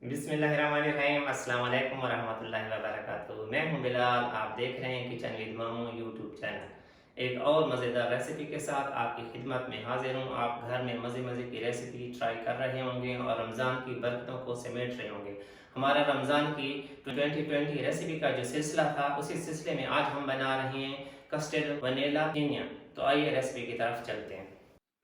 बिस्मिल्लाहिर्रहमानिर्रहीम अस्सलाम वालेकुम वरहमतुल्लाहि वबरकातुहू। मैं हूं बिलाल, आप देख रहे हैं किचन विद मामू यूट्यूब चैनल। एक और मज़ेदार रेसिपी के साथ आपकी खिदमत में हाजिर हूं। आप घर में मज़े मज़े की रेसिपी ट्राई कर रहे होंगे और रमज़ान की बरकतों को समेट रहे होंगे। हमारा रमज़ान की 2020 रेसिपी का जो सिलसिला था, उसी सिलसिले में आज हम बना रहे हैं कस्टर्ड वनीला फेनिया। तो आइए रेसिपी की तरफ चलते हैं।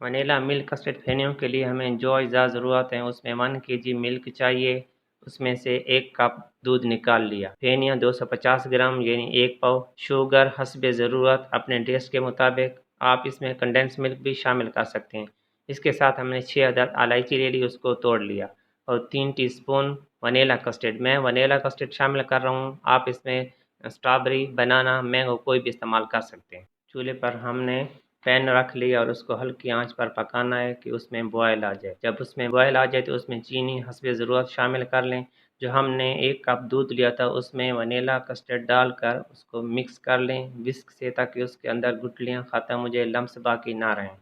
वनीला मिल्क कस्टर्ड फेनियों के लिए हमें जो अज्जा ज़रूरत है, उसमें 1 केजी मिल्क चाहिए। उसमें से 1 कप दूध निकाल लिया। फेनिया 250 ग्राम यानी 1 पाव। शुगर हस्बे ज़रूरत अपने टेस्ट के मुताबिक। आप इसमें कंडेंस मिल्क भी शामिल कर सकते हैं। इसके साथ हमने 6 अदद इलायची ले ली, उसको तोड़ लिया। और 3 टीस्पून वनीला कस्टर्ड। मैं वनीला कस्टर्ड शामिल कर रहा हूँ, आप इसमें स्ट्रॉबेरी, बनाना, मैंगो कोई भी इस्तेमाल कर सकते हैं। चूल्हे पर हमने पैन रख लिया और उसको हल्की आंच पर पकाना है कि उसमें बॉयल आ जाए। जब उसमें बॉयल आ जाए तो उसमें चीनी हस्बे ज़रूरत शामिल कर लें। जो हमने 1 कप दूध लिया था, उसमें वनीला कस्टर्ड डालकर उसको मिक्स कर लें विस्क से, ताकि उसके अंदर गुठलियाँ ख़त्म हो जाए, लम्स बाकी ना रहें।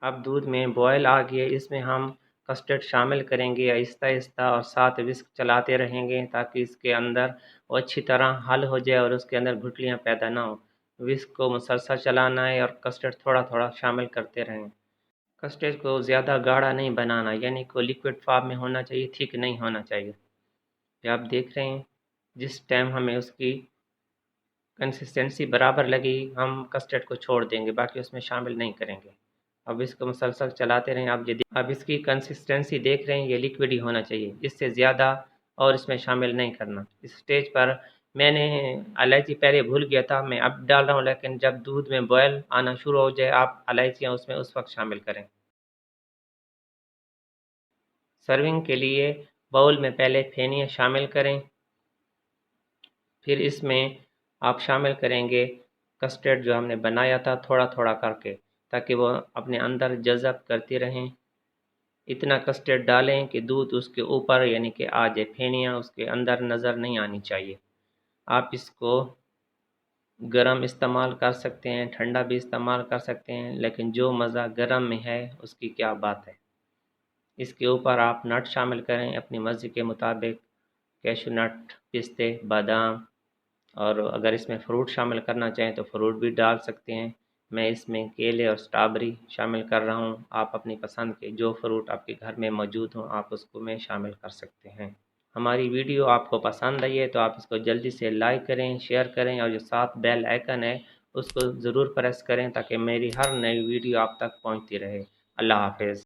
अब दूध में बॉयल आ गया, इसमें हम कस्टर्ड शामिल करेंगे आहिस्ता-आहिस्ता और साथ विस्क चलाते रहेंगे, ताकि इसके अंदर वो अच्छी तरह हल हो जाए और उसके अंदर गुठलियाँ पैदा ना हो। विस्क को मुसलसल चलाना है और कस्टर्ड थोड़ा-थोड़ा शामिल करते रहें। कस्टर्ड को ज़्यादा गाढ़ा नहीं बनाना, यानी कि लिक्विड फॉर्म में होना चाहिए, थिक नहीं होना चाहिए। ये आप देख रहे हैं, जिस टाइम हमें उसकी कंसिस्टेंसी बराबर लगी, हम कस्टर्ड को छोड़ देंगे, बाकी उसमें शामिल नहीं करेंगे। अब इसको मुसलसल चलाते रहें। अब इसकी कंसिस्टेंसी देख रहे हैं, ये लिक्विड ही होना चाहिए, इससे ज़्यादा और इसमें शामिल नहीं करना। इस स्टेज पर मैंने इलायची पहले भूल गया था, मैं अब डाल रहा हूँ, लेकिन जब दूध में बॉयल आना शुरू हो जाए, आप इलायचियाँ उसमें उस वक्त शामिल करें। सर्विंग के लिए बाउल में पहले फेनिया शामिल करें, फिर इसमें आप शामिल करेंगे कस्टर्ड जो हमने बनाया था, थोड़ा-थोड़ा करके, ताकि वो अपने अंदर जज़ब करती रहें। इतना कस्टर्ड डालें कि दूध उसके ऊपर यानी कि आ जाए, फेनिया उसके अंदर नज़र नहीं आनी चाहिए। आप इसको गरम इस्तेमाल कर सकते हैं, ठंडा भी इस्तेमाल कर सकते हैं, लेकिन जो मज़ा गरम में है उसकी क्या बात है। इसके ऊपर आप नट शामिल करें अपनी मर्ज़ी के मुताबिक, कैशू नट, पिस्ते, बादाम, और अगर इसमें फ्रूट शामिल करना चाहें तो फ्रूट भी डाल सकते हैं। मैं इसमें केले और स्ट्रॉबेरी शामिल कर रहा हूँ। आप अपनी पसंद के जो फ्रूट आपके घर में मौजूद हों, आप उसको में शामिल कर सकते हैं। हमारी वीडियो आपको पसंद आई है तो आप इसको जल्दी से लाइक करें, शेयर करें, और जो साथ बेल आइकन है उसको ज़रूर प्रेस करें, ताकि मेरी हर नई वीडियो आप तक पहुँचती रहे। अल्लाह हाफ़िज़।